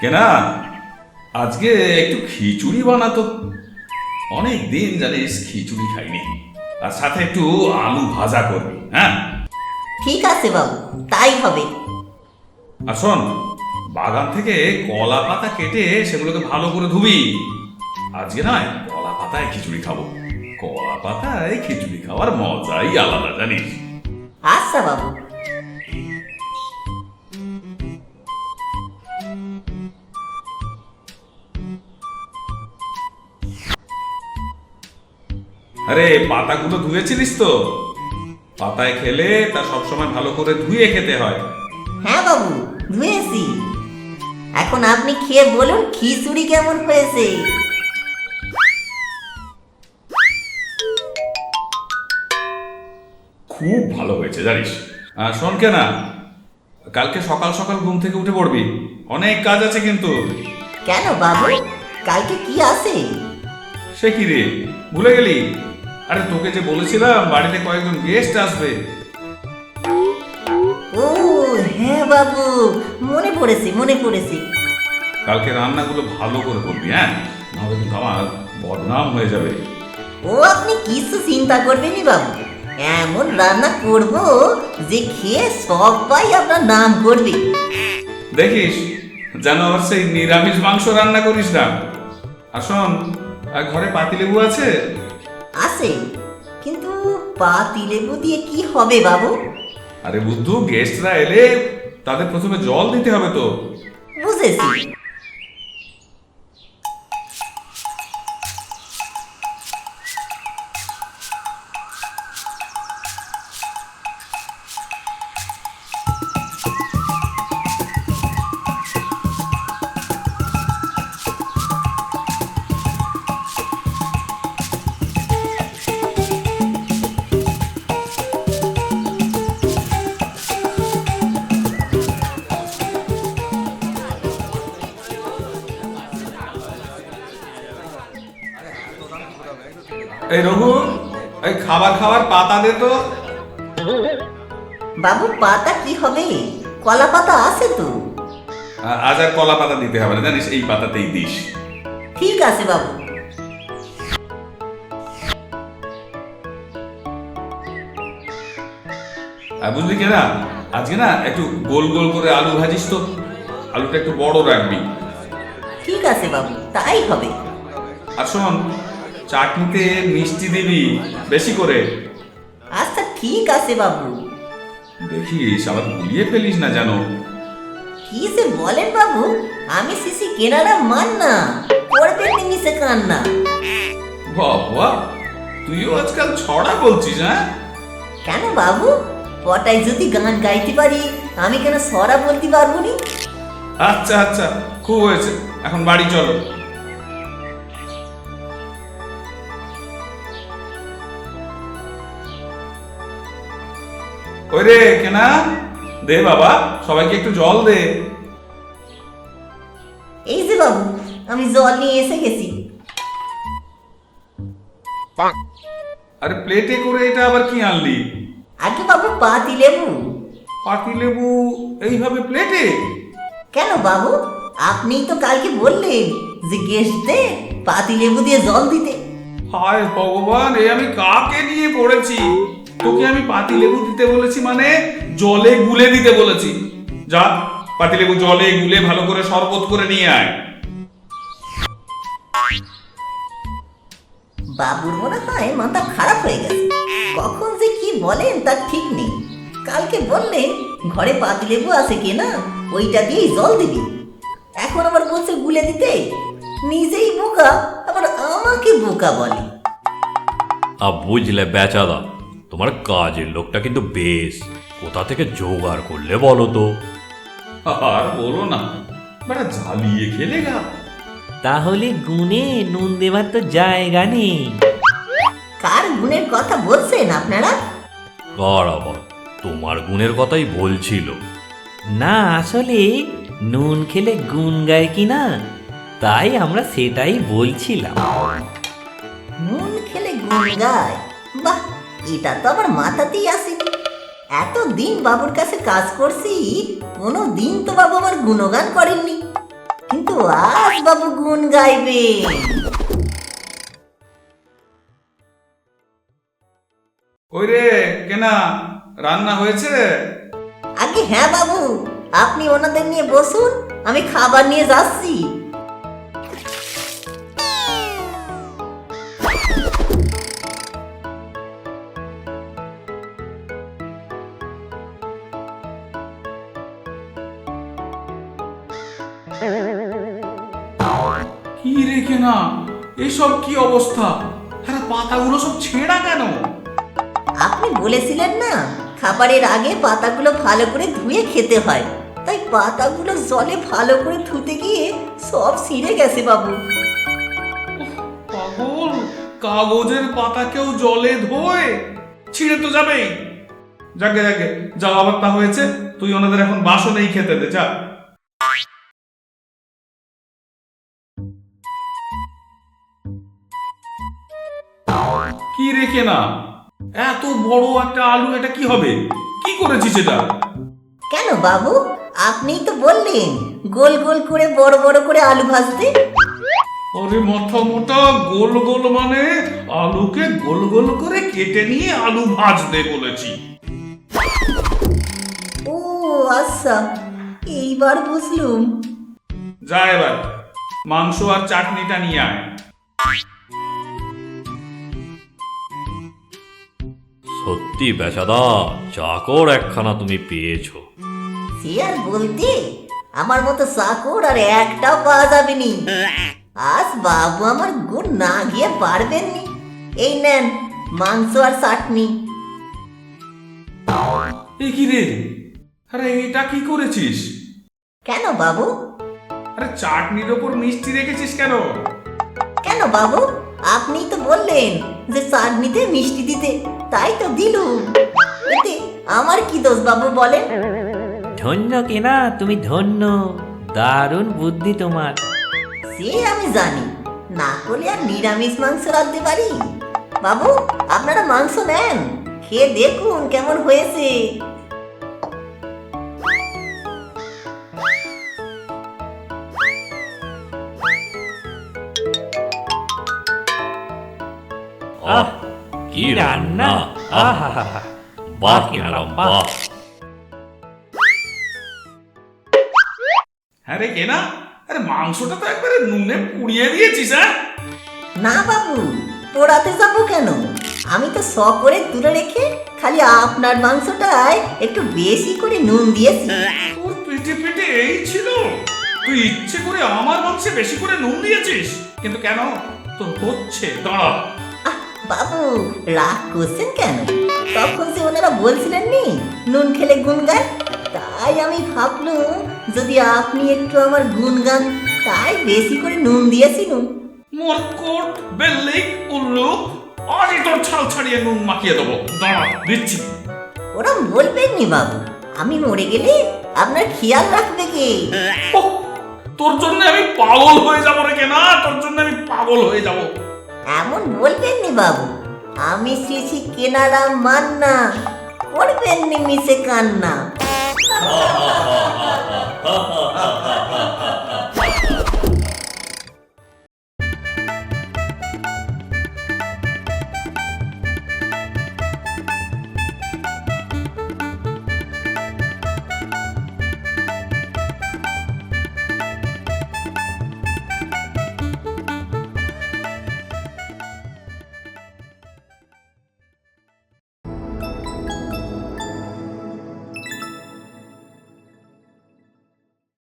কেনা আজকে একটু খিচুড়ি বানাতো। অনেক দিন জানিস খিচুড়ি খাইনি, আর সাথে একটু আলু ভাজা করবি। হ্যাঁ ঠিক আছে বাবু, তাই হবে। আর শোন, বাগান থেকে কলা পাতা কেটে সেগুলোকে ভালো করে ধুবি। আজকে নয়, কলা পাতায় খিচুড়ি খাবো। কলা পাতায় খিচুড়ি খাওয়ার মজাই আলাদা জানিস। আচ্ছা বাবু। আরে পাতাগুলো ধুয়েছিলিস তো? পাতায় খেলে তা সবসময় ভালো করে ধুয়ে খেতে হয়। হ্যাঁ বাবু, ধুয়েছি। এখন আপনি খেয়ে বলুন খিচুড়ি কেমন হয়েছে। খুব ভালো হয়েছে জানিস। শোন কেনা, কালকে সকাল সকাল ঘুম থেকে উঠে পড়বি, অনেক কাজ আছে কিন্তু। কেন বাবু, কালকে কি আছে? সে কি রে, ভুলে গেলি? আরে তোকে যে বলেছিলাম বাড়িতে কয়েকজন গেস্ট আসবে। ও হ্যাঁ বাবু, মনে পড়েছে মনে পড়েছে। কালকে রান্নাগুলো ভালো করে করবি, হ্যাঁ, নাহলে কিন্তু আমার বদনাম হয়ে যাবে। ও আপনি কিছু চিন্তা করবেনই বাবু, এমন রান্না করব যে খেয়ে সবাই আপনার নাম করবে। দেখিস যেন আবার সেই নিরামিষ মাংস রান্না করিস না। আর শোন, আর ঘরে পাতিলেবু আছে? আছে, কিন্তু পাতিলেবু দিয়ে কি হবে বাবু? আরে বুদ্ধু, গেস্টরা এলে তাদের প্রথমে জল দিতে হবে তো। বুঝেছি। এই রঘু, এই খাবার খাবার পাতা দে তো। বাবু পাতা কি হবে, কলা পাতা আছে তো। আজ আর কলা পাতা দিতে হবে না জানিস, এই পাতাতেই দিস। ঠিক আছে বাবু। আর বুঝলি কেনা, আজকে না একটু গোল গোল করে আলু ভাজিস তো। আলুটা একটু বড় রাখবি। ঠিক আছে বাবু, তাই হবে। আর শোন, চাটনিতে মিষ্টি দিবি বেশি করে। আচ্ছা ঠিক আছে বাবু। দেখিস আবার গুলিয়ে ফেলিস না যেন। কি যে বলেন বাবু, আমি সিসি কেনারা মান না, করবেন নিমিশে কান্না। বাবা, তুইও আজকাল ছড়া বলছিস? হ্যাঁ কেন বাবু, পটায় যদি গান গাইতে পারি আমি কেন সরা বলতে পারবো নি? আচ্ছা আচ্ছা, খুব হয়েছে, এখন বাড়ি চলো। ওই রে কেনা, দে বাবা, সবাইকে একটু জল দে। এই যে বাবু, আমি জল নিয়ে এসে গেছি। আরে প্লেটে করে এটা আবার কি আনলি? আগে বাবু পাতি লেবু। পাতি লেবু এইভাবে প্লেটে? কেন বাবু, আপনিই তো কালকে বললেন যে গেস্টদের পাতি লেবু দিয়ে জল দিতে। হায় ভগবান, এই আমি কাকে নিয়ে পড়েছি? তোকে আমি পাতি লেবু দিতে বলেছি মানে জলে গুলে দিতে বলেছি। যা, পাতি লেবু জলে গুলে ভালো করে শরবত করে নিয়ে আয়। বাবুর মনে হয় মাথা খারাপ হয়ে গেছে, কখন যে কি বলেন তার ঠিক নেই। কালকে বললেন ঘরে পাতি লেবু আছে কিনা ওইটা দিয়েই জল দিবি, এখন আবার বলছে গুলে দিতে। নিজেই বোকা, আবার আমাকে বোকা বলে। বুঝলে বেচারা, তোমার কাজের লোকটা কিন্তু বেশ, কোথা থেকে জোগাড় করলে বলো তো? আর বলো না, বেটা জ্বালিয়ে খেলে গা। তাহলে গুনে নুন দেবার তো জায়গা নেই। কার গুণের কথা বলছেন আপনারা? কার আবার? তোমার গুণের কথাই বলছিল। না আসলে নুন খেলে গুণ গায় কি না, তাই আমরা সেটাই বলছিলাম। নুন খেলে গুণ গায়? বাহ, এটা তো আমার মাথাতেই আসেনি। এতদিন বাবুর কাছে কাজ করছি, কোনো দিন তো বাবু আমার গুণগান করেননি। কিন্তু কিন্তু আজ বাবু গুণ গাইবে। ওই রে কেনা, রান্না হয়েছে? আগে হ্যাঁ বাবু, আপনি ওনাদের নিয়ে বসুন, আমি খাবার নিয়ে যাচ্ছি। কি রে কেনা, এসব কি অবস্থা? হ্যাঁ, পাতাগুলো সব ছেঁড়া কেন? আপনি বলেছিলেন না খাবারের আগে পাতাগুলো ভালো করে ধুয়ে খেতে হয়, তাই পাতাগুলো জলে ভালো করে ধুতে গিয়ে সব ছিঁড়ে গেছে বাবু। পাগল, কাগজের পাতা কেউ জলে ধোয়? ছিঁড়ে তো যাবেই। যাকে যাকে, যা আবার তা হয়েছে, তুই ওনাদের এখন বাসনেই খেতে দে, যা। কি রেখে না, এত বড় একটা আলু, এটা কি হবে? কি করেছিস এটা? কেন বাবু, আপনিই তো বললেন গোল গোল করে বড় বড় করে আলু ভাজতে। আরে মাথা মোটা, গোল গোল মানে আলুকে গোল গোল করে কেটে নিয়ে আলু ভাজতে বলেছি। ও আচ্ছা, এইবার বুঝলুম। যা এবার মাংস আর চাটনিটা নিয়ে আয়। সত্যি বেচাদা, চাকর একখানা তুমি পেয়েছো। সে আর বলতে, আমার মতো চাকর আর একটাও পাওয়া যাবে নি। আজ বাবু আমার গুণ না গিয়ে পারবেন নি। এই নেন মাংস আর চাটনি। এ কি রে, আরে এটা কি করেছিস? কেন বাবু? আরে চাটনির ওপর মিষ্টি রেখেছিস কেন? কেন বাবু, আপনিই তো বললেন যে চাটনিতে মিষ্টি দিতে, তাই তো দিলুম। এতে আমার কি দোষ বাবু বলেন? ধন্য কেনা, তুমি ধন্য, দারুণ বুদ্ধি তোমার। সে আমি জানি, না করলে আর নিরামিষ মাংস রাখতে পারি। বাবু আপনারা মাংস নেন, খেয়ে দেখুন কেমন হয়েছে। আহ, কি রান্না! আহা, বাহ কেনারাম, বাহ। হ্যাঁ রে কেনা, আরে মাংসটা তো একবারে নুনে পুড়িয়ে দিয়েছিস। হ্যাঁ, না বাবু, পোড়াতে যাবো কেন? আমি তো করে তুলে রেখে খালি আপনার মাংসটায় একটু বেশি করে নুন দিয়েছি। তোর পেটে পেটে এই ছিল? তুই ইচ্ছে করে আমার মাংসে বেশি করে নুন দিয়েছিস? কিন্তু কেন? তোর হচ্ছে, দাঁড়া। আহ বাবু, রাগ করছেন কেন? তখন যে ওনারা বলছিলেন নি নুন খেলে গুণ গান, তাই আমি ভাবলুম যদি আপনি একটু আমার গুণ গান, তাই বেশি করে নুন দিয়েছিলুম। মরকট, বেল্লিক, উল্লু, আজই তোর ছাল ছাড়িয়ে নুন মাখিয়ে দেবো, দাঁড়া দিচ্ছি। ওরা বলবেন নি বাবু, আমি মরে গেলে আপনার খেয়াল রাখবে কে? ওহ, তোর জন্য আমি পাগল হয়ে যাবো রে কেনা, তোর জন্য আমি পাগল হয়ে যাবো। এমন বলবেন নি বাবু, আমি শ্রী কেনারাম মান্না, করবেন নি মিশে কান্না।